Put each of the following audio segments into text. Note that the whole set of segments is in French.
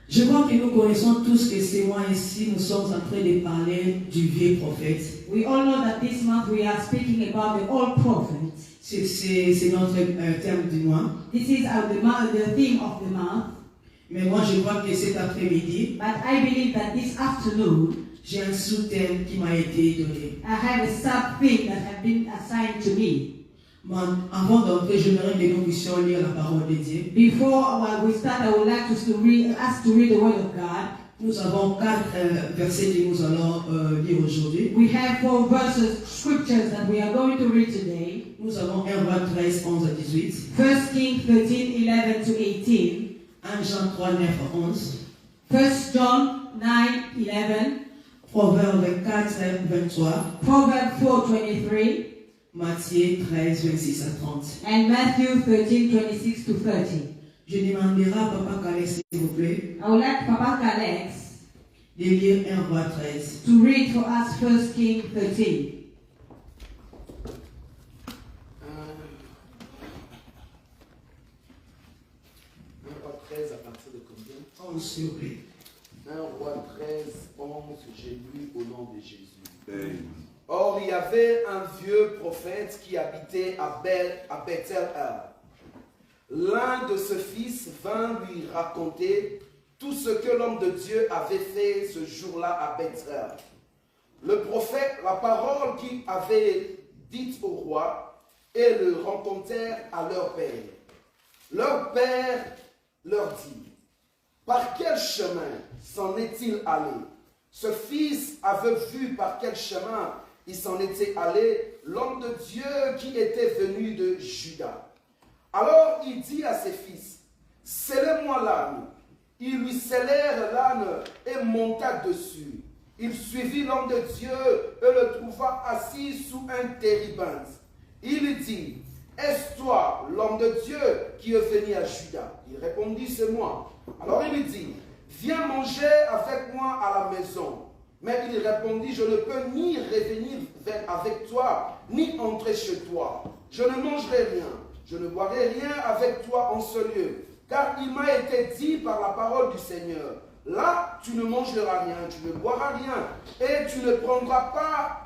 Je crois que nous connaissons tous que ces mois ici, nous sommes en train de parler du vieux prophète. We all know that this month we are speaking about the old prophet. C'est notre terme du mois. This is the theme of the month. Mais moi, je crois que cet après-midi, But I believe that this afternoon, j'ai un sous-thème qui m'a été donné. I have a sub-theme that has been assigned to me. Avant d'entrer, j'aimerais que nous puissions lire la parole de Dieu. Before we start, I would like us to read the Word of God. Nous avons 4 versets que nous allons lire aujourd'hui. We have 4 scriptures that we are going to read today. Nous avons 1 Roi 13, 11 à 18. 1 Kings 13, 11 to 18. 1 Jean 3, 9 à 11. 1 John 9, 11. Proverbe 24, 23. Proverbs 4, 23. Matthieu 13, 26 à 30. And Matthew 13, 26 to 30. Je demanderai à Papa Kalex, s'il vous plaît, I would like Papa Kalex de lire 1 Roi 13. to read for us 1 Kings 13. 13 à partir de combien? 11, s'il vous plaît. 1 Roi 13, 11, j'ai lu au nom de Jésus. Amen. Or, il y avait un vieux prophète qui habitait à Bethel. L'un de ses fils vint lui raconter tout ce que l'homme de Dieu avait fait ce jour-là à Bethel. Le prophète, la parole qu'il avait dite au roi, et le rencontrèrent à leur père. Leur père leur dit: par quel chemin s'en est-il allé? Ce fils avait vu par quel chemin il s'en était allé, l'homme de Dieu qui était venu de Juda. Alors il dit à ses fils: scellez-moi l'âne. Ils lui scellèrent l'âne et monta dessus. Il suivit l'homme de Dieu et le trouva assis sous un téribinthe. Il lui dit: est-ce toi, l'homme de Dieu, qui est venu à Juda? Il répondit: c'est moi. Alors il lui dit: viens manger avec moi à la maison. Mais il répondit: je ne peux ni revenir avec toi, ni entrer chez toi. Je ne mangerai rien, je ne boirai rien avec toi en ce lieu. Car il m'a été dit par la parole du Seigneur: là, tu ne mangeras rien, tu ne boiras rien, et tu ne prendras pas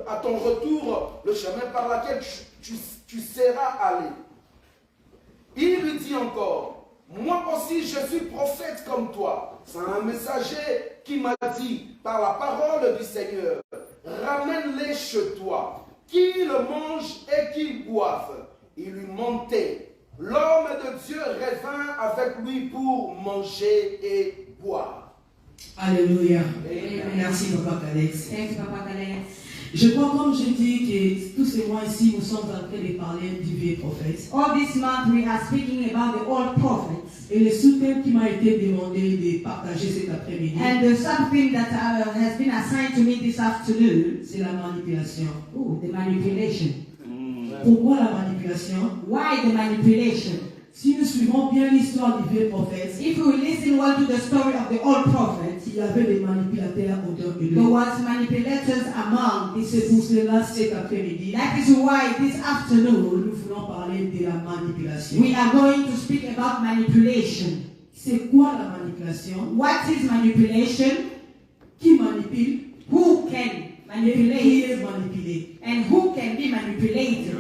à ton retour le chemin par lequel tu seras allé. Il lui dit encore: moi aussi je suis prophète comme toi. C'est un messager qui m'a dit par la parole du Seigneur: ramène-les chez toi, qu'ils le mangent et qu'ils boivent. Il lui montait. L'homme de Dieu revint avec lui pour manger et boire. Alléluia. Amen. Merci Papa Kalex. Thanks, Papa Kalex. Je crois, comme je dis, que tous ces mois ici, nous sommes en train de parler du vieux prophète. All this month we are speaking about the old prophets. Et le sous-thème qui m'a été demandé de partager cet après-midi, And the something that has been assigned to me this afternoon, c'est la manipulation. the manipulation. Pourquoi la manipulation? Why the manipulation? Si nous suivons bien l'histoire du vieux prophète, If we listen well to the story of the old prophets, il y avait des manipulateurs autour de there lui. was manipulators among Et this. c'est pour cela, cet après-midi, That is why this afternoon nous voulons parler de la manipulation. we are going to speak about manipulation. C'est quoi la manipulation? What is manipulation? Qui manipule? Who can Et qui manipulate? est manipulé? And who can be manipulated?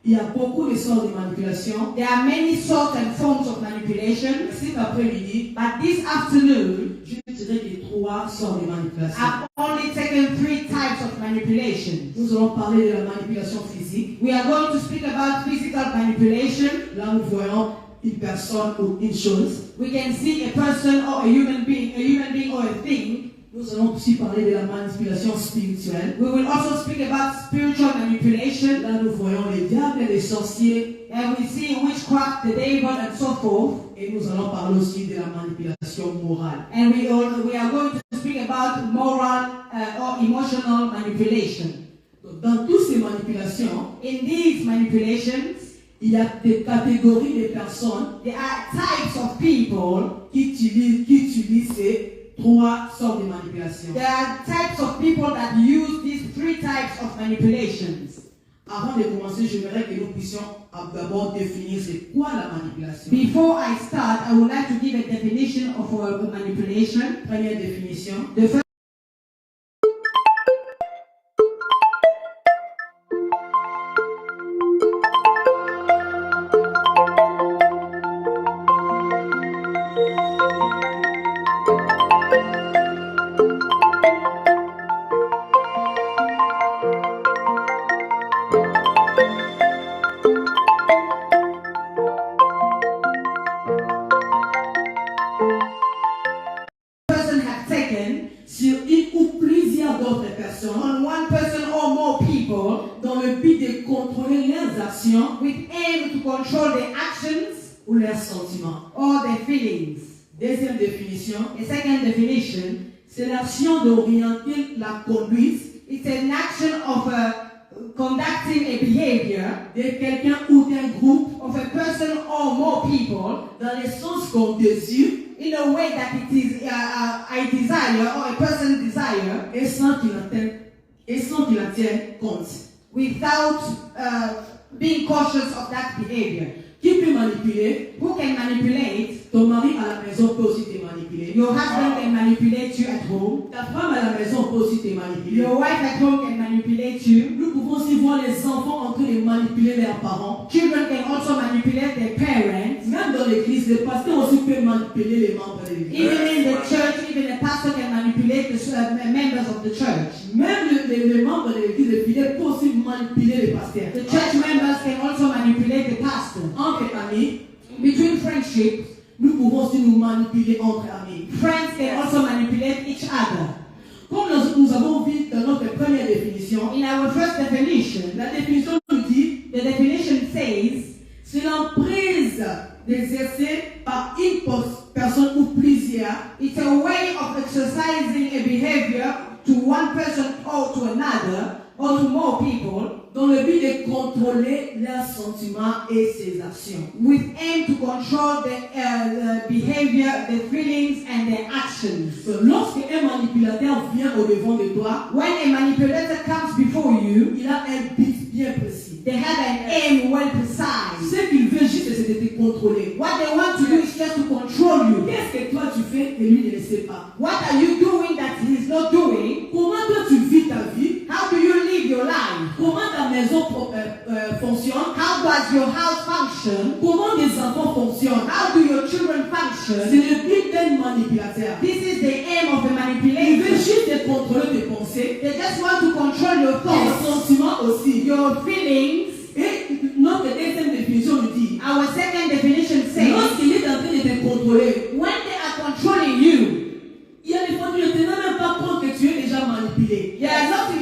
Il y a beaucoup de sortes de manipulation. There are many sorts and forms of manipulation. Cet après-midi, But this afternoon, je dirais qu'il y a 3 sortes de manipulation. I've only taken 3 types of manipulation. Nous allons parler de la manipulation physique. We are going to speak about physical manipulation. Là, nous voyons une personne ou une chose. We can see a person or a human being or a thing. Nous allons aussi parler de la manipulation spirituelle. We will also speak about spiritual manipulation. Là, nous voyons les diables et les sorciers. And we see witchcraft, the devil, and so forth. Et nous allons parler aussi de la manipulation morale. And we are going to speak about moral or emotional manipulation. Donc, dans toutes ces manipulations, In these manipulations, il y a des catégories de personnes there are types of people. qui utilisent ces 3 sortes de manipulation. There are types of people that use these 3 types of manipulations. Avant de commencer, j'aimerais que nous puissions d'abord définir c'est quoi la manipulation. Before I start, I would like to give a definition of manipulation. Première définition. The first person have taken Sur une ou plusieurs d'autres personnes on one person or more people dans le but de contrôler leurs actions with aim to control their actions ou leurs sentiments. or their feelings. Deuxième définition, A second definition, c'est l'action d'orienter la conduite it's an action of conducting a behavior de quelqu'un ou d'un groupe of a person or more people dans le sens qu'on désire in a way that it is I desire or a person desire et sans qu'il en tienne compte. without being cautious of that behavior. Qui peut manipuler? Who can manipulate? Ton mari à la maison peut aussi te manipuler. Your husband can manipulate you at home. Ta femme à la maison peut aussi te manipuler. Your wife at home can manipulate you. Nous pouvons aussi voir les enfants en train de manipuler leurs parents. Children can also manipulate their parents. Même dans l'église, le pasteur aussi peut manipuler les membres de l'église. Even in the church, even a pastor can manipulate the members of the church. Même les membres de l'église, les fidèles peuvent aussi manipuler les pasteurs. The church members can also manipulate the pastor. Entre amis, Between friendship, nous pouvons aussi nous manipuler entre amis. friends can also manipulate each other. Comme nous avons vu dans notre première définition, In our first definition, la définition nous dit the definition says c'est l'emprise d'exercer par une personne ou plusieurs it's a way of exercising a behavior to one person or to another or to more people dans le but de contrôler leurs sentiments et ses actions. with aim to control the behavior, the feelings, and their actions. Lorsque un manipulateur vient au devant de toi, When a manipulator comes before you, il a un but bien précis. they have an aim well precise. Ce qu'il veut juste, c'est de te contrôler. What they want to do is just to control you. Qu'est-ce que toi tu fais et lui ne le sait pas? What are you doing that he's not doing? Comment toi tu vis ta vie? How do you live your life? Comment ta maison fonctionne? How does your house function? Comment tes enfants fonctionnent? How do your children C'est function? le but d'un manipulateur. This is the aim of a Il veut manipulator. juste te contrôler tes pensées, They just want to control your tes thoughts, sentiments aussi. your feelings. Et notre deuxième définition nous dit, Our second definition says, lorsqu'il est en train de te contrôler, when they are controlling you, il y a des fois tu ne te rends même pas compte que tu es déjà manipulé. you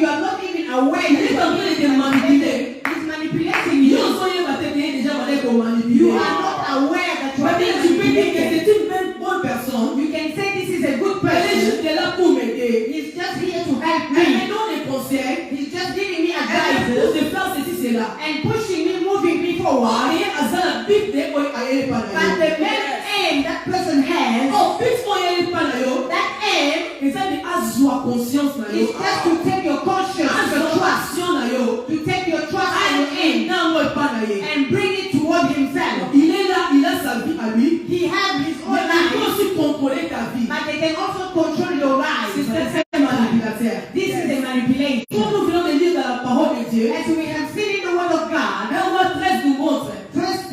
are not even aware Il est en train de te manipuler. He's manipulating Il you. est déjà manipulé. You are not aware that you are being Tu peux dire que manipulated. c'est une bonne personne. You can say this is a good Elle est person. juste là pour m'aider. He's just here to help Elle me me. donne des conseils. He's just giving me Elle me pousse advice de faire ceci, cela. and pushing me, moving me forward. Et à ça, la Bible dit, oh, elle est pas là. But the main aim that person has, Oh, puisqu'on est pas là, that aim et ça dit, à soi conscience là, is just to take your conscience, à your soi trust, action là, to take your trust and your aim non, moi pas là. and bring it toward himself. Il est là, il a sa vie à lui. He has his own Mais il peut life, aussi contrôler ta vie. but they can also control your C'est life. très manipulateur. This is a manipulation. Comme nous venons de lire dans la parole de Dieu, As we have seen in the Word of God, 1 Roi 13 nous montre. First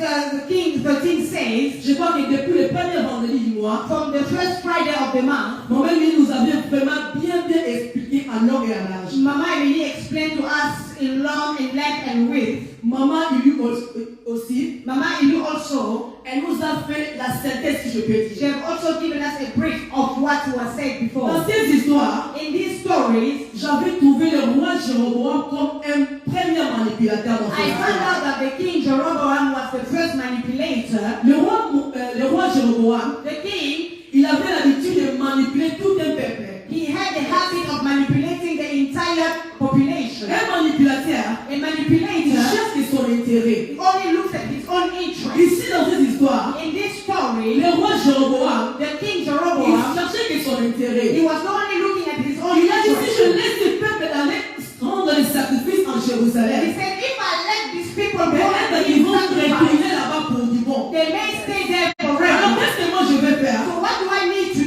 Kings 13 says, Je crois que depuis le premier vendredi du mois, from the first Friday of the month, Maman Emily nous avait vraiment bien expliqué à long et à large. Mama Emily explained to us in long, in length, and width. Maman Emily aussi, Mama Emily also, elle nous a fait la synthèse, si je peux she dire. have also given us a brief of what was said Dans before. ces histoires, In these stories, j'avais trouvé le roi Jéroboam comme un premier manipulateur dans I cette found histoire. out that the king Jeroboam was the first manipulator. Le roi Jéroboam, The king, il avait l'habitude de manipuler tout un peuple. he had the habit of manipulating the entire population. Un manipulateur, A il manipulator cherche son intérêt. only looks at his own interest. Ici, dans cette histoire, In this story, le roi Jéroboam, the king il Jeroboam, cherchait que son intérêt. he was not only looking at his own Il a dit, si je interest. laisse le peuple aller rendre les sacrifices en He Jérusalem, said, if I let these people go peut-être and qu'ils vont sacrifice, retourner là-bas pour du bon. they may stay there Alors forever. qu'est-ce que moi je vais faire? So what do I need to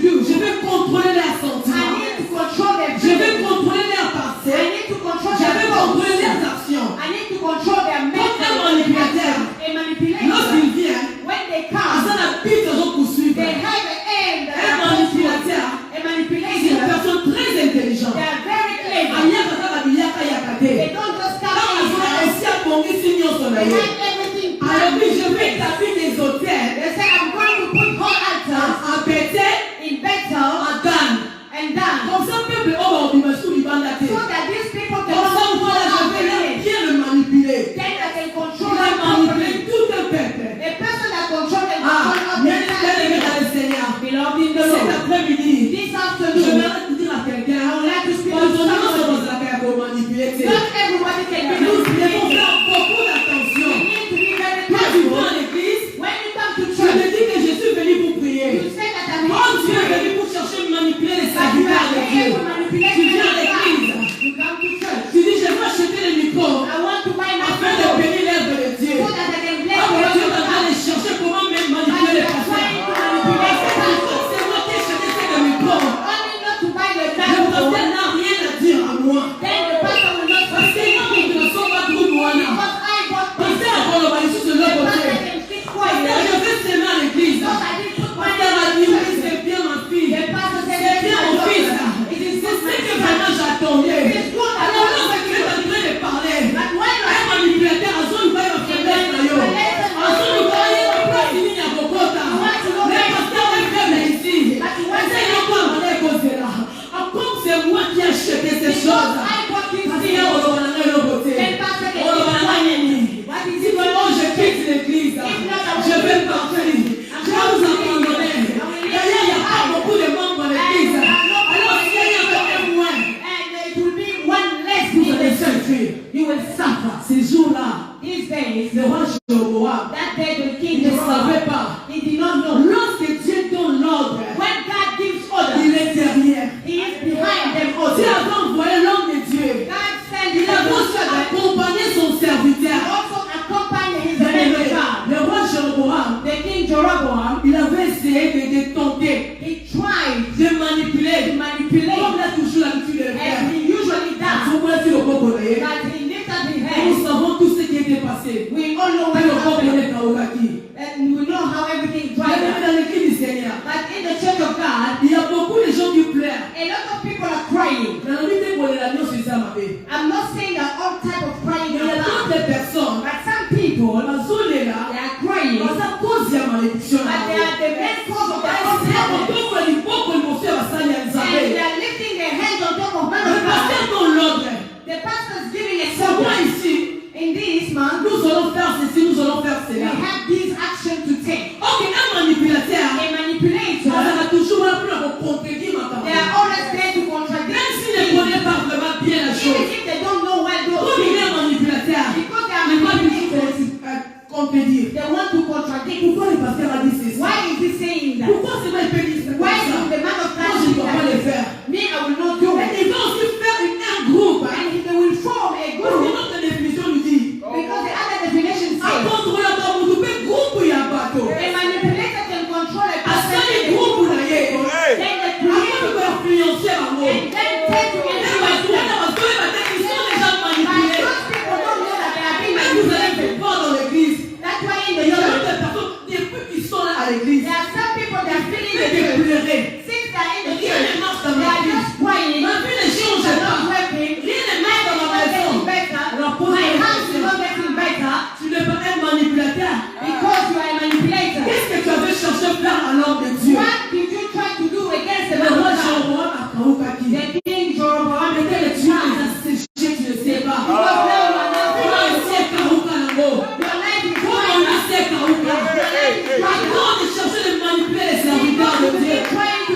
manipulate Tu viens à the l'église. You come to church. Tu dis, je veux acheter les micros I want to buy my afin de phone bénir l'œuvre de Dieu. so that I can bless Ah, the mais tu es en Lord. train de chercher comment même But manipuler you les are personnes. trying to manipulate the pastor. C'est moi qui ai acheté ces micros. Only not to buy the Le pastor. pasteur n'a rien à dire à moi. Then the pastor will not Parce que moi, je ne sens pas trop moi là. because I bought Parce this. que avant le maïs, c'est The l'œuvre de pastor Dieu. can keep Pasteur, quiet. je vais s'aimer à l'église. Because I didn't put my Pasteur a dit, oui, c'est bien ma fille. The pastor said, C'est bien mon fils. It is C'est good ce que my vraiment son. j'attendais. It is good that Alors I là, want c'est que tu es en train de parler. But when you Un are manipulateur, à son niveau, il va faire des maillots. À son niveau, il va faire des lignes à Bogota. Mais pasteur, il fait mais ici. Essaye de pas demander à cause de là. Comme c'est moi qui ai acheté ces choses. I bought this Parce qu'il thing. y a au Rwanda et au côté. Then pastor can Au Rwanda, il y a ni. What is Si it? vraiment je quitte l'église, je vais partir. Je vais vous abandonner. D'ailleurs, il n'y a pas beaucoup de membres dans l'église. Alors, s'il y a encore un moins, And it will be one less vous in allez the church. souffrir. You will suffer. Ces jours-là, These days, le roi Jéroboam, that day the il king ne savait pas. he did not know. Lorsque Dieu donne l'ordre, When God gives il orders, est derrière. he is behind them Dieu also. avait envoyé l'homme de Dieu. God sent Il his a aussi servant. accompagné son He serviteur. also accompanied his Bien-aimé, servant God. le roi Jéroboam, The king Jeroboam, il avait essayé de tenter, he tried de to manipuler. Comme manipulate, il a toujours l'habitude de faire. as he usually does. Vous voyez le beau bonnet. But he lifted his Nous hands. savons tout ce qui était passé. We all know Mais what le beau happened. bonnet Kaogaki. And we know how everything dried Bien-aimé, up. dans l'église du Seigneur, But in the church of God, il y a beaucoup de gens qui pleurent. a lot of people are crying. Dans la vie de l'agneau, c'est ça, ma vie. I'm not saying that all type of crying Mais il y a are bad. d'autres personnes. But some people, Bazole là, they are crying. parce à cause de la malédiction. But they are the main cause of their own C'est problem. pourquoi il faut que le monsieur va s'en y And they are lifting their hands on top of man Le of God. pasteur donne l'ordre. The pastor is giving a C'est moi sermon. ici. In this month, Nous allons faire ceci, nous allons faire we cela. have this action to take. Ok, un manipulateur. A manipulator, Ça va toujours là pour contredire ma they are parole. always there to contradict. Même s'il ne connaît pas vraiment bien la Even chose. if they don't know what those Comme il things, est manipulateur, because they are il va manipulators, toujours contredire. they want to contradict. Pourquoi le pasteur a dit ceci? Why is he saying that? Pourquoi c'est moi il peut dire ça? Why is the man of Moi God je ne saying dois pas le that? faire. Me, I will not do Mais it. il va aussi faire un groupe. Hein. And they will form a Parce que group notre définition nous dit. because the other definition says Apprendre la parole, vous pouvez groupe il y a bateau. a manipulator can control a À ça person. les groupes vous voyez. Then they Après create vous pouvez influencer à moi. and then take to Et influence parce que them. ils sont déjà But manipulés. those people don't know that they are being Mais vous allez manipulated. voir dans l'église. That's why in Il the y a church, d'autres personnes, depuis qu'ils sont là à l'église, there are some people that are feeling the ils church. pleurer. Since they are in the Rien church, ne marche dans they ma are vie. just crying. Ma vie ne change They're pas. not working. Rien ne marche dans ma My maison. getting better. Rappose My la house is question. not getting better Tu n'es pas un manipulateur. because you are a manipulator. Qu'est-ce que tu avais cherché à faire à l'homme de Dieu? What did you try to do against the Le man roi of God? Jéroboam a Kaoukaki. The king Jeroboam Mais quel became est Dieu a les a séchés, tu ne sais pas. Because now you are now Comment il sait Kaouka Nango? your life is Comment going il sait Kaouka? Avant de chercher de manipuler les serviteurs de Dieu,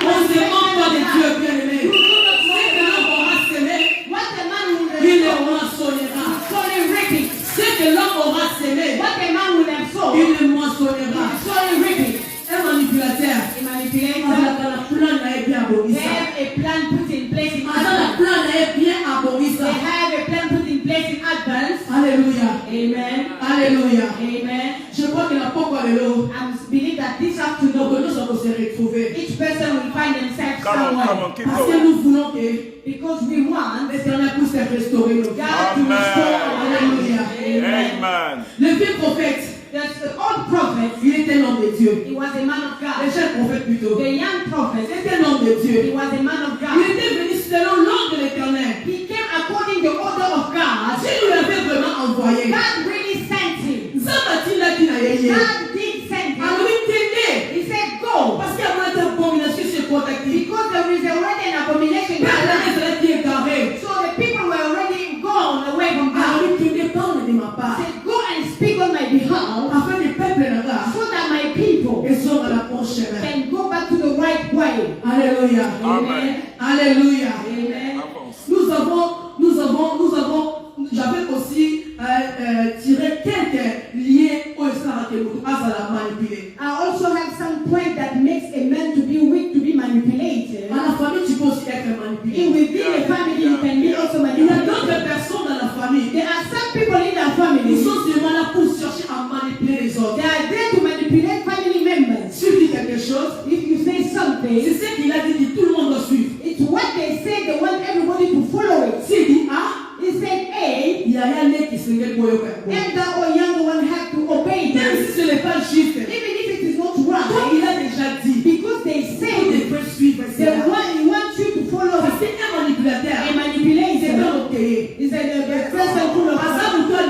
on ne se manque pas de Dieu, bien-aimé. C'est que l'homme aura semé, What the man will il le have moissonnera. solely reaping. C'est que l'homme aura semé, What the man will have sown, il le moissonnera. solely reaping. Un manipulateur, A manipulator, dans la plan est bien they abominable. have a plan put in place in Dans la advance. plan est bien They abominable. have a plan put in place in advance. Alléluia. Amen. Alléluia. Amen. Je crois que la porte est là. I believe that this Donc afternoon, nous allons se retrouver. each person will find themselves Come on, somewhere. keep Parce que going. nous voulons que Because we want l'Éternel puisse restaurer nos vies. God to Amen. restore our life. Alléluia. Amen. Amen. Le vieux prophète, The old prophet, il était l'homme de Dieu. he was a man of Le God. jeune prophète plutôt. The young Il prophet, était l'homme de he Dieu. was a man of Il God. était venu selon l'ordre de l'Éternel. He came according to the order of God. Dieu lui avait vraiment envoyé. God really sent him. Zambatina qui n'a rien. God did send Alors him. il t'aidait. He said, go. Parce qu'il y a moins d'abomination sur contacté. Because there is already an abomination in La the land. planète qui est carrée. So the people were already gone away from Alors God. il t'aidait, parle de ma part. He said, go and speak on my behalf Afin que le peuple là-bas, so that my people ils sont à la bon chemin. can go back to the right way. Alléluia. Amen. Alléluia. Amen. J'avais aussi tiré quelques liens au Sarah à la manipuler. I also have some point that makes a man to be weak, to be manipulated. À la famille, tu peux aussi être manipulé. within the family, you can be also Il y a manipulated. d'autres personnes dans la famille. There are some people in our family. Ils sont seulement là pour chercher à manipuler les autres. They are there to manipulate family members. Si tu dis quelque chose, If you say c'est something, ce qu'il a dit, tout le monde doit suivre. it's what they say. They want everybody to follow it. S'il dit A, He said A, il y a rien qui se met pour eux. elder or younger one have to obey Même them. si ce n'est pas juste, Even if it is not comme right, il a déjà dit, because they vous say devez suivre. they want you to follow Parce qu'un manipulateur, a c'est manipulator. pas ok. He said the person full of À ça, vous doit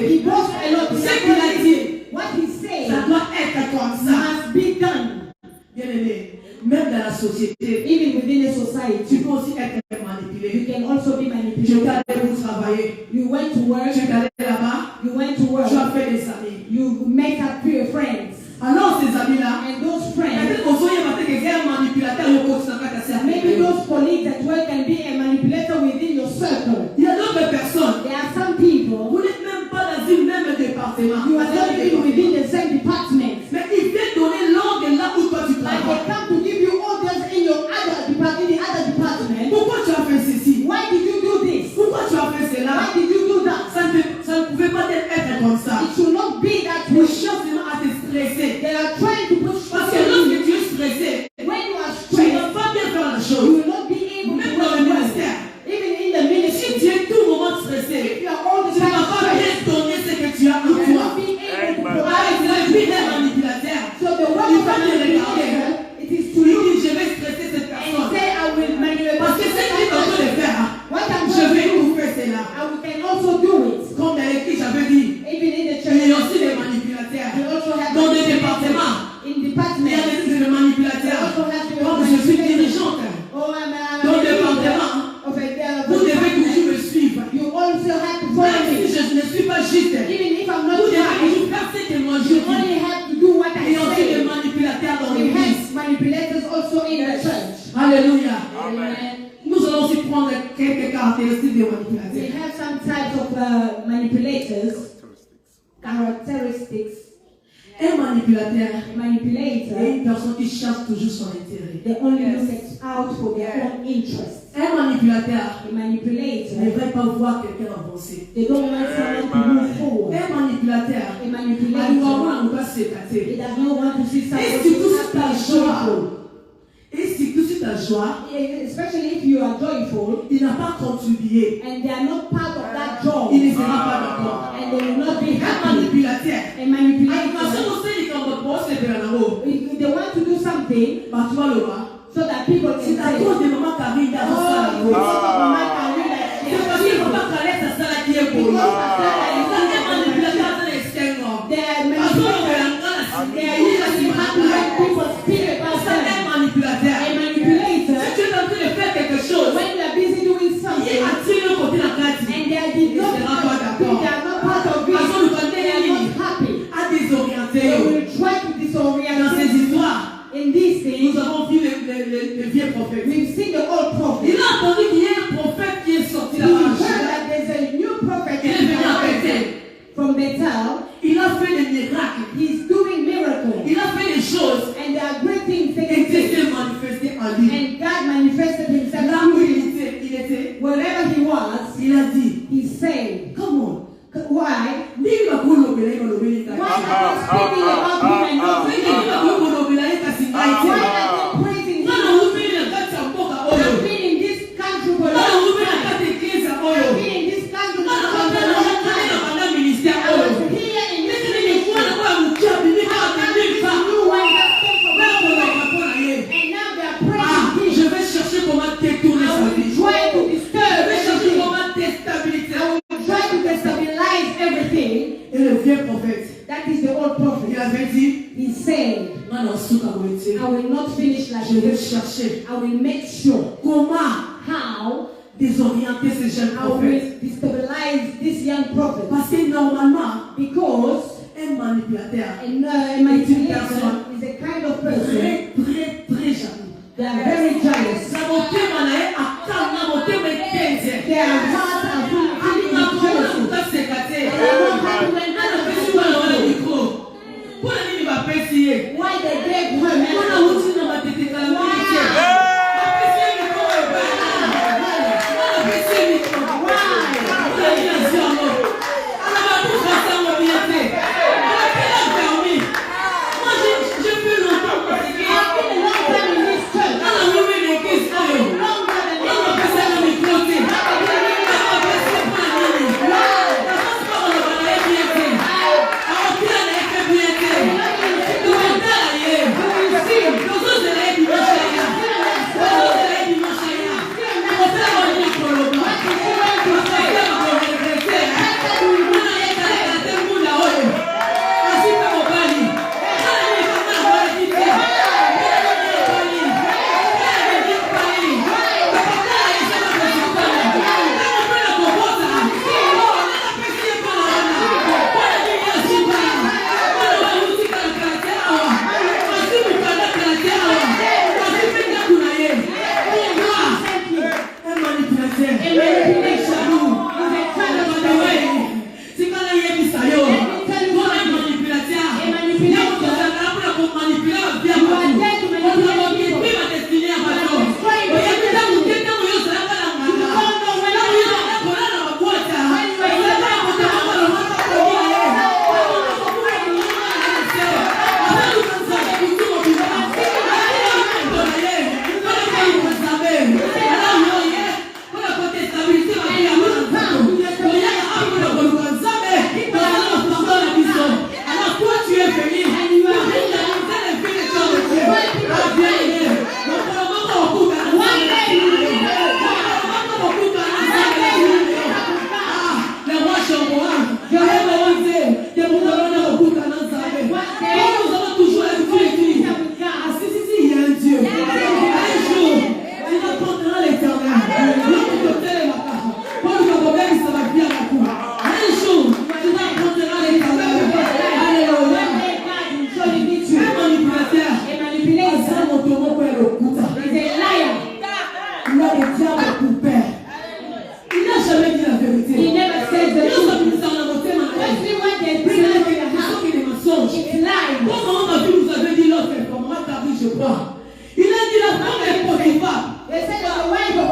lui he boasts a lot. Ce qu'il a dit, What he says ça doit être comme ça. must be done. Bien aimé, même dans la société, Even within a tu society, peux aussi être manipulé. you can also be Je manipulated. vais aller pour travailler. You went to work, Je vais aller là-bas. you went to work, Tu as fait des amis. you met up to your friends, Alors, ces amis-là, and those friends, peut-être qu'on soit un manipulateur au quotidien. maybe those colleagues at work can be a manipulator within your circle. Il y a d'autres personnes. There are some people, Vous n'êtes même pas dans une même département. you are not even within the same department, Mais il vient donner l'ordre là où toi tu like travailles. they come to give you orders in your other department, in the other department. Pourquoi tu as fait ceci? Why did you do this? Pourquoi tu as fait cela? Why did you do that? Ça ne pouvait pas être comme ça. It should not be that Les way. gens seulement à te stresser. They are trying to put Parce stress que on you. lorsque tu es stressé, When you are tu ne stressed, vas pas bien faire la you chose. will not be able to Même do dans le it well. ministère. Even in the Si ministry, tu es tout moment stressé, if you are all the tu ne time vas pas stressed, bien donner ce que tu as en you will toi. not be able to Amen. Ah, provide c'est la vie d'un manipulateur. So the work Il of va a te regarder. manipulator, it is to Il look dit, je vais stresser cette and personne. say, I will manipulate. Parce que ce qu'il est en train de faire, What I'm je going vais to do, vous faire cela. I can also do it. Comme dans l'écrit, j'avais dit, Even in the il y a aussi church, des manipulateurs. we also have Dans des manipulators départements, in il y a departments. des manipulateurs. Comme je suis dirigeante, Oh, I'm a dans le leader département, of a vous devez department. toujours me suivre. You also have to follow Même me. si je ne suis pas juste, Even if I'm vous not devez right, toujours faire ce que moi je you dis. only have to do what Il y a I aussi des say. manipulateurs dans We l'église. have manipulators also in the church. Alléluia. Amen. Nous allons aussi prendre quelques caractéristiques des We manipulateurs. have some types of manipulators, characteristics. Un manipulateur A est manipulator, une personne qui cherche toujours son intérêt. they only look out for their own interests. Un manipulateur A ne manipulator, va pas voir quelqu'un avancer. they don't want someone to move forward. Un manipulateur A ne manipulator, va pas he s'éclater. does not want to see Et someone surtout si ta happy, joie, joyful. et surtout si ta joie, Especially if you are joyful il n'a pas contribué, and they are not part of that il joy, ne sera pas d'accord. and they will not be Un happy. manipulateur, A manipulator, animation aussi quand on pense que c'est en haut, if they want to do something bah tu vas le voir. so that people can C'est à say, cause de maman Karine dans oh, ça. because of Mama Karina, C'est parce que maman Karine c'est ça là qui est beau. because of Ça that, un manipulateur dans l'extérieur. they are Parce qu'on manipulators. fait un grand They are usually happy when people speak about Ça them. un manipulateur. A manipulator, Si tu es en train de faire quelque chose, when they are busy doing il something attire le côté de la carte. and they are did not Il sera pas happy, d'accord. they are not part of it, Parce qu'on nous connaît they are not happy. à désorienter. They will try to Dans ces disorient histoires, in these things. nous avons vu les vieux prophètes. We've seen the old prophet. Il a entendu qu'il y a un prophète qui est sorti He là-bas. heard that there's a new prophet Il est venu à Bethel. from Bethel. Il a fait des miracles. He's doing miracles. Il a fait des choses. And there are great things Et taking Dieu place. s'est manifesté en lui. And God manifested himself Là où through him. il était, Wherever he was, il a dit, he said, comment? why? Ni il va kolobela, il va lobela, il va Why are they speaking about him and not Ni him? il va kolobela, il va Why are they praising Nana him? uvile na kati ya mboka I've oyo. been in this country for a Nana long uvile na time. kati ya eglise I've oyo. been in this country for Nana a uvile long na time. banda ministère I was oyo. here in this Nini ministry. nikuona kwa mchabi, ni kwa This tendika. new one that came from Wewe nowhere. unapona yeye. And now they are Ah, praising je him. vais chercher comment détourner I sa will vie. try to Je disturb vais chercher everything. comment déstabiliser. I will try to destabilize everything. Et le vieux prophète, That is the old il prophet. avait dit, He said, Nana suka wete. I will not finish like Je vais this. chercher I will make sure comment how désorienter ces jeunes I prophètes. will destabilize this young prophet. Parce que normalement, Because un manipulateur a manipulator is a kind of person. très jaloux. They are very jealous. Na motema na ye akanga, na motema ekenze. Their hearts are full Alinga of komona jealousy. mutaseka te. They are not happy when Nana others pesi are wana wana happy. mikro. Mpona nini bapesi ye? Why they gave her Mpona man? wuti na matetekala Why? milite. Bapesi ye mikro oyo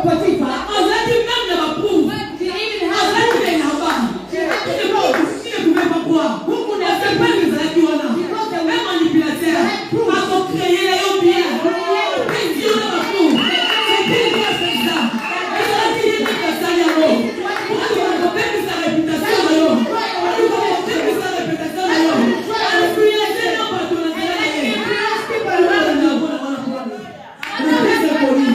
Potiphar, ozalaki même na baprouve he even had azalaki na elamba ne pouvait pas croire asepani ezalaki wana un manipulateur akocréer yo bien epesi yo na baprouve c'était grâce à ça ezalaki ye te kasali yango akopemisa réputation na yo akopemisa réputation na yo influence yo bato na nzela na ye wana na wana wana wana epesi poli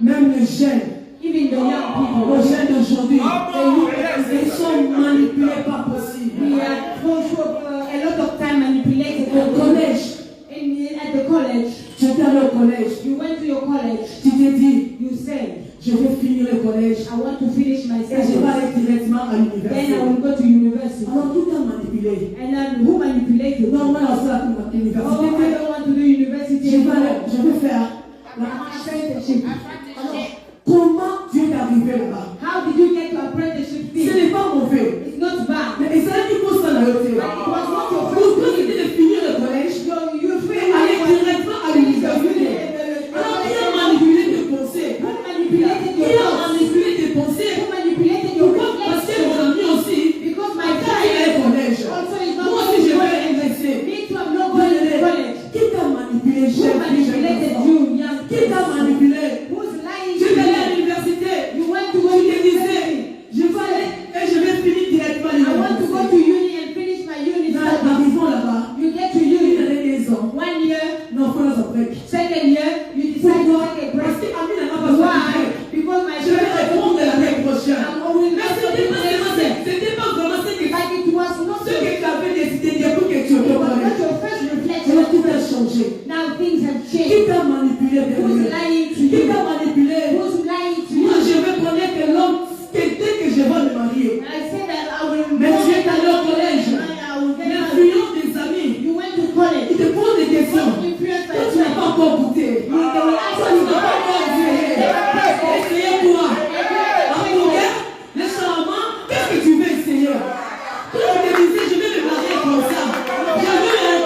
Même les jeunes, even the young people, les jeunes d'aujourd'hui, ils sont manipulés pas possible. we are also a lot of time manipulated. Au collège, At the college, tu étais allé au collège, you went to your college, tu t'es dit, you said, je vais finir le collège I want to finish my et je vais studies, aller directement à then l'université. I will go to university. Alors tout est manipulé. And then who manipulated? Non, moi, là, c'est la Oh, I l'université. don't want to do university. Je vais faire la Apprenticeship. Alors, comment Dieu est arrivé là-bas? How did you get to apprenticeship Ce field? n'est pas mauvais. It's not bad. Mais ça dit pour ça, là, But it was not your pour first toi, c'était de finir le collège You et aller directement à l'université. Alors, qui a manipulé tes pensées? manipulated Qui a your thoughts? manipulé tes pensées? Who manipulated your Pourquoi? Parce que mon ami aussi, Because my quand il est au collège, also is not moi aussi je vais inverser. me to have no going to college. Qui t'a manipulé? Who manipulated you, young Qui t'a manipulé? Who's lying Tu to es allé à you? l'université. You went to Tu go to te disais, university. je vais aller et je vais finir directement à I want to go to l'université. uni and finish my uni Dans studies. l'arrivant là-bas, You get to une uni. année, 2 ans. 1 year, Non, il faut les après. second year, you decide to Pourquoi? take a Parce break. que Amine n'a pas besoin de Why? break. Because my Je vais répondre l'année prochaine. I'm always Mais c'était pas vraiment ce que like it was not tu avais décidé depuis que tu it étais au was not collège. your first Et là, reflection. tout a changé. Now things have Qui changed. t'a manipulé? Who's lying to Qui you? t'a manipulé? Who's lying to Moi, you? je vais connaître l'homme que dès que je vais me marier. I say that I will Mais tu es allé au collège. I will get married. L'influence des amis. You went to college. Ils te posent des questions. Influenced by Toi, tu n'as pas encore goûté. Toi, tu n'as pas encore essayé. Essayez quoi? Hamburger? Le shawarma? Qu'est-ce que tu veux essayer? Toi, tu te disais, je vais me marier comme ça. J'avais un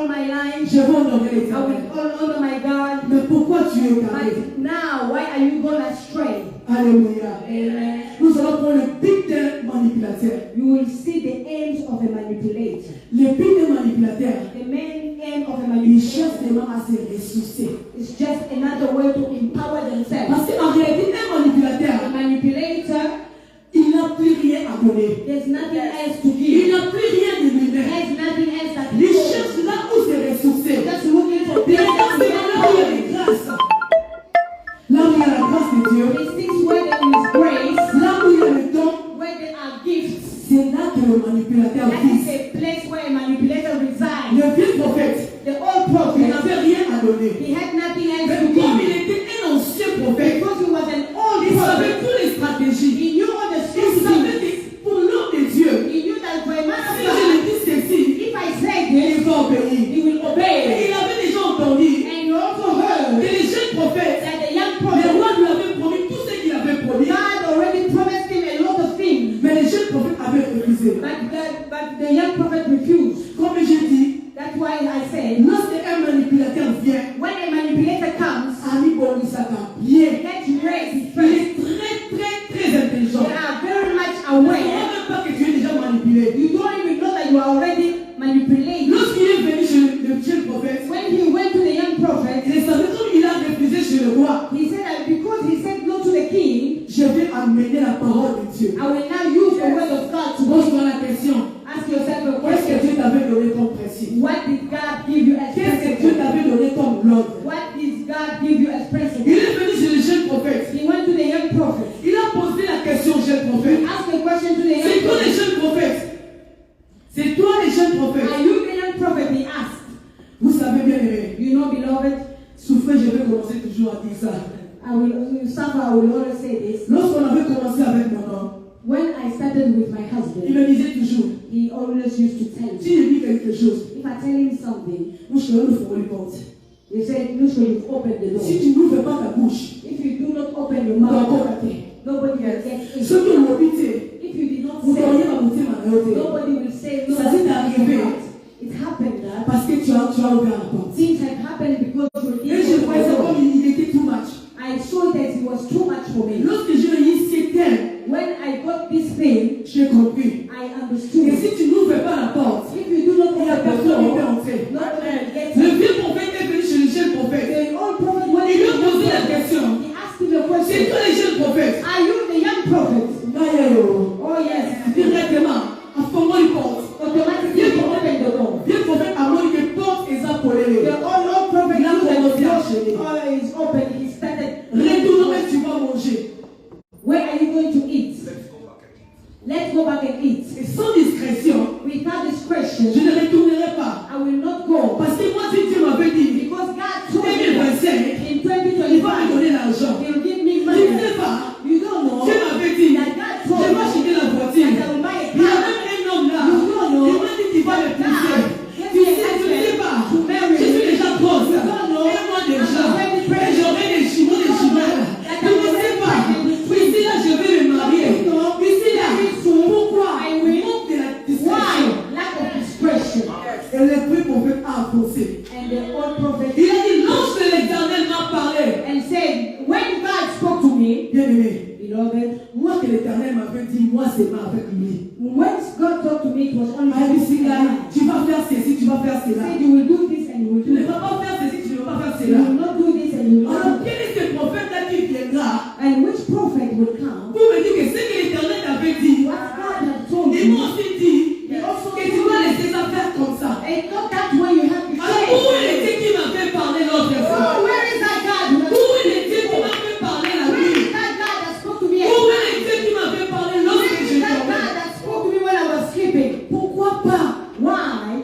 all my life. Je vais honorer I l'Éternel. will honor my God. Mais pourquoi tu es égaré? But now, why are you going astray? Alléluia. Amen. Nous allons prendre le but d'un manipulateur. You will see the aims of a manipulator. Le but d'un manipulateur, The main aim of a il cherche manipulator vraiment à se ressourcer. is just another way to empower themselves. Parce qu'en réalité, un manipulateur, A manipulator, il n'a plus rien à donner. there's nothing else to Il give. n'a plus rien de lui-même. There's nothing else that Il he owns. cherche là où se ressourcer. Just looking for Il places pense to que là où il y a get les grâces, là où il y a la grâce de Dieu, He seeks where there is grace, là où il y a le don, where there are gifts. c'est là que le manipulateur That is vit. a place where a manipulator resides. Le vieux prophète, The old il prophet, n'avait rien à donner. he had nothing else Mais to comme give. il était un ancien prophète, Because he was an old il savait prophet, toutes les stratégies. he knew all the Il savait strategies. que pour l'homme de Dieu, He knew that for a man of si je God, lui dis ceci, if I say il this, va obéir. he will Et obey. il avait déjà entendu And you also heard que les jeunes prophètes, that the young le prophet, roi lui avait promis tout ce qu'il avait promis, God already promised him a lot of things. mais les jeunes prophètes avaient refusé. But the young prophet refused. Comme j'ai dit, That's why I said, lorsqu'un manipulateur vient, when a manipulator comes, Ali Bonisaka, bien, get ready il first. est très intelligent. They are very much Il ne aware. croit même pas que tu es déjà manipulé. You don't even know that you are already manipulated. Lorsqu'il est venu chez le jeune prophète, When he went to the young prophet, il savait comme il a refusé chez le roi, he said that because he said no to the king, je vais amener la parole de Dieu. I will now use the word of God to Pose-toi la question, ask yourself a qu'est-ce que question. Dieu t'avait donné comme principe? What did God give you as Qu'est-ce que Dieu principle? t'avait donné comme l'ordre? What did God give you as Il principle? est venu chez le jeune prophète. He went to the young prophet. Il a posé la question au jeune prophète. He asked a question to the C'est young toi les prophet. jeunes prophètes. C'est toi les jeunes prophètes. Are you the young prophet? He asked. Vous savez bien aimé. You know, beloved, Souffrez, je vais commencer toujours à dire ça. I will suffer. I will always say this. Lorsqu'on avait commencé avec mon homme, When I started with my il husband, me disait toujours, he always used to tell me, si je dis quelque chose, if I tell him something, nous serons le fourreau du porte. he said, Lucio, you've opened the door. Si tu n'ouvres pas ta bouche, If you do not open your tu vas encore mouth, rater. nobody will get in. Ceux qui l'ont habité, If you did not vous say, auriez raconté ma réalité. nobody will say, no, Ça s'est arrivé. it happened that Parce que tu as ouvert la porte. things had happened because you Et je didn't voyais ça open the door. comme il était too much. I saw that it was too much for me. Lorsque je l'ai dit, c'était, When I got this thing, j'ai compris. I Et understood. si tu n'ouvres pas la porte, If you do not il n'y a open the personne qui peut door, entrer. nobody will get Le in. vieux prophète est venu chez le jeune prophète. The old prophet went Il lui a to the posé la young prophet. question. He asked him a C'est question. toi les jeunes prophètes. Are you the young prophet? Oh yes. Directement, à fond du porte. Automatically you open the door. Vieux prophète a dit que porte et ça pour les. The old prophet Il a knew that commencé the à door enchaîner. is open. He started. Retourne et tu vas manger. Where are you going to eat? Let's go back and eat. Et sans discrétion, Without je discretion, ne retournerai pas. I will not go. Parce que moi, si Dieu m'avait dit, Because God told me 2025, in il va me 2025, donner l'argent. He'll give me Je money. ne sais pas. You don't know Dieu m'avait dit, that God je told vais me acheter la voiture. that I will buy a Il y a car. même un homme là. You don't know Il m'a dit qu'il va le pousser. Get Tu me a sais, je ne sais husband pas. to marry. Je suis déjà grosse. You don't know. Et moi déjà. I'm already Et pregnant. j'aurai des jumeaux, des jumelles. Tu ne sais pas. Ici là, je vais me marier. Ici là, pourquoi? Manque de la discrétion. Why? Lack of discretion. Et le vieux prophète a avancé. And the old prophet Il a dit, lorsque l'Éternel m'a parlé, and said, when God spoke to me, bien aimé, beloved, moi que l'Éternel m'avait dit, moi c'est pas avec lui. when God talked to me, it was only Ah, with ici là, God. tu vas faire ceci, tu vas faire He cela. said, you will do this and you will Tu do ne that. vas pas faire ceci, tu ne vas pas faire You cela. will not do this and you will not Alors, do quel est ce prophète-là qui viendra that. And which prophet will come? pour me dire que ce que l'Éternel avait dit, What God had told il you. m'a aussi dit que tu vas laisser ça faire comme ça. And not that way you have to Alors, où say. il était qui m'avait parlé l'autre Oh, fois? where is that God? Où il était qui m'avait parlé la Where nuit? is that God that spoke to me? Où il était qui m'avait parlé Where lorsque is je that dormais? God that spoke to me when I was sleeping? Pourquoi pas Why?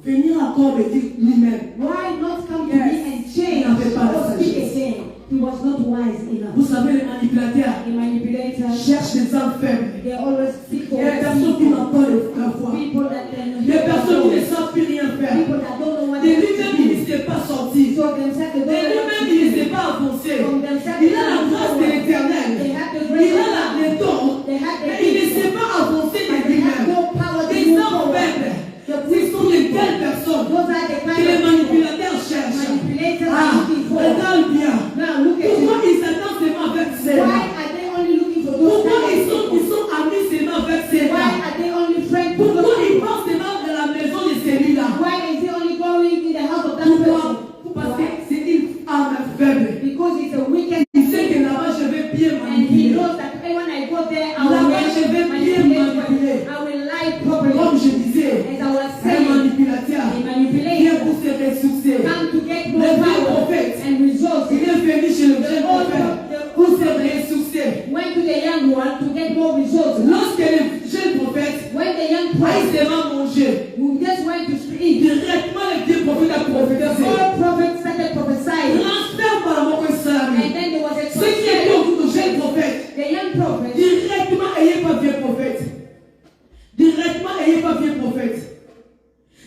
venir encore me dire lui-même? Why not come to me and change n'avait pas la or speak sagesse. again? He was not wise enough. Vous savez, les manipulateurs The manipulators, cherchent des âmes faibles. they always seek for Il y a des personnes qui n'ont pas la foi. people that can Des personnes qui ne savent plus rien faire. people that don't know what De they lui-même, il ne sait pas sortir. So themselves, they De don't know lui-même, what il ne to sait do. pas avancer. From themselves, Il a la grâce de l'Éternel. They have the Il grace a of la God. les dons. They have the Mais il ne gifts, sait pas avancer de but they have lui-même. no power to Des move âmes forward. faibles. The Ce sont les tels telles personnes Those are the que kind les of manipulateurs cherchent. manipulators Ah, are looking for. regarde bien. Now look at Pourquoi it. ils s'attendent seulement avec Why celle-là? are they only looking for those Pourquoi kind ils of people? sont amis seulement avec Why celle-là? are they only friends with Pourquoi those ils people? pensent seulement de la maison de celui-là? Why is he only going in the house of that Pourquoi? person? Parce que Why? c'est une âme faible. Because it's a wicked Il sait que là-bas je vais bien and he manipuler. knows that when I go there, I will Là-bas je vais bien manipuler. I will lie properly. Comme je disais, As I was un saying, manipulateur a vient manipulator pour se ressourcer. come to get Le more vrai power prophète, and resources. il est venu chez le vrai prophète pour se ressourcer. Went to the young one to get more resources. Lorsque le jeune prophète When the young a prophet seulement mangé, who just went to eat, directement le vieux prophète a prophétisé. all prophets started prophesying. Transfert par la mort que ça a mis. And then there was a Ce qui est transfer. autour du jeune prophète, The young prophet, directement ayez pas vieux prophète. Directement ayez pas vieux prophète.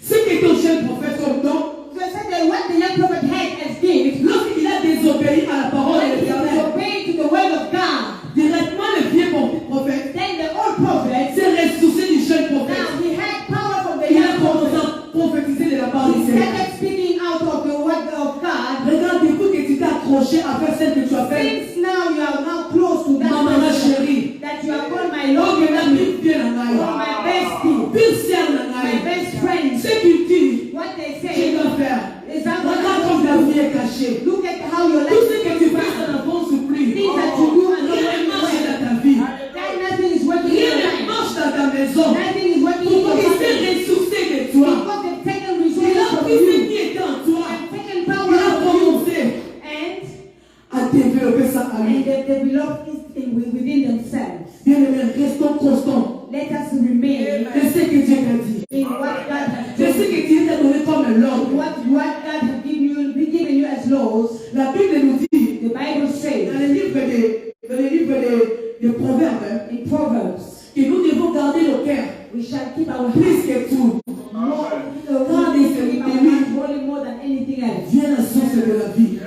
Ce qui est au jeune prophète comme don, so I said that what the young prophet had as gift, lorsqu'il a désobéi à la parole when de he l'Éternel, obeyed to the word of God, directement le vieux prophète then the old prophet, s'est ressourcé du jeune prophète. now he had power from the Il a young commencé prophet. à prophétiser de la part du He Seigneur. started speaking out of the word of God. Regarde, depuis que tu t'es accroché à faire celle que tu as fait, Since now you are now close to that maman person chérie, that you are called my oh, Lord, que la vie bien en or aille. my bestie, Pire sœur en my aille. best friend. Ce qu'il dit, What they tu say dois faire. is that Regarde comme ta vie est cachée. look at how your Tout ce life que tu fais, ça n'avance plus. things that you do and Rien ne not marche working dans ta vie. that nothing is working in Rien your ne life. marche dans ta maison. Nothing is working in Pourquoi your il s'est family. ressourcé de toi? Because they've taken Il resources a from pris ce you qui était en toi. and taken Il power a from you commencé and à développer ça en lui. they develop it within themselves. Bien aimé, restons constants. Let us remain Je sais que Dieu t'a dit. in what God has Je sais done. que Dieu t'a donné comme l'ordre. What God has given you as laws. La Bible nous dit, The Bible dans says le livre des Proverbes, in Proverbs, que nous devons garder le cœur we shall keep our plus hands que tout. more, keep our hands holy more than anything else. Viens la source de la vie.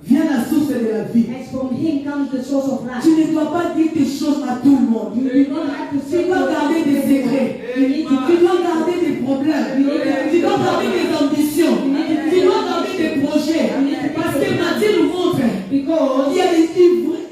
Viens la source de la vie. As from Him comes the source of life. Tu ne dois pas dire tes choses à tout le monde. You do not have to Tu say dois garder des secrets. You need to Tu dois garder des problèmes. Tu dois garder des ambitions. Tu dois garder des projets. Parce que Matthieu nous montre because qu'il y a des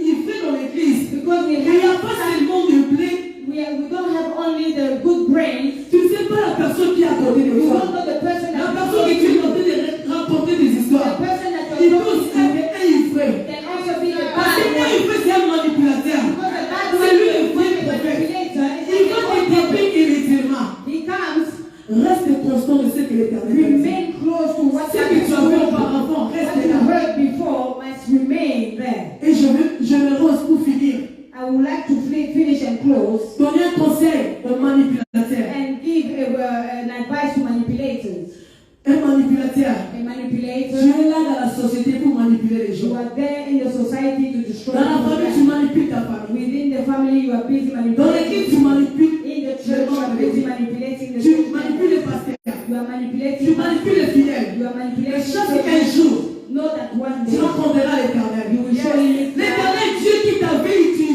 ivrés dans l'église. because Il n'y a pas seulement du blé. we don't have only the good brains. Tu ne sais pas la personne qui est à côté de We toi. don't know the person La that personne qui est en train de raconter des the histoires. person that Il you're peut aussi talking to être un ivré. can also be a Parce bad que un one. ivré, c'est un manipulateur. Because the bad C'est lui le one vrai is a prophète. manipulator. Il va te taper immédiatement. He comes, Reste constant de ce que l'Éternel t'a dit. remain close to what Ce God que tu as fait has auparavant, What reste you là. heard before must remain there. Et je me rose pour finir. I would like to finish and close Donner un conseil aux manipulateurs. and give an advice to manipulators. Un manipulateur. A manipulator, Tu es là dans la société pour manipuler les you gens. are there in the society to destroy Dans la famille, tu people. manipules ta famille. Within the family, you are busy Dans l'équipe, tu manipulating. manipules. In the church, you are busy manipulating the Tu church manipules les members. pasteurs. You are manipulating. Tu manipules les fidèles. You are Mais manipulating. chaque un jour, Know that one tu day rencontreras l'Éternel. you will surely meet God. L'Éternel Dieu qui t'avait utilisé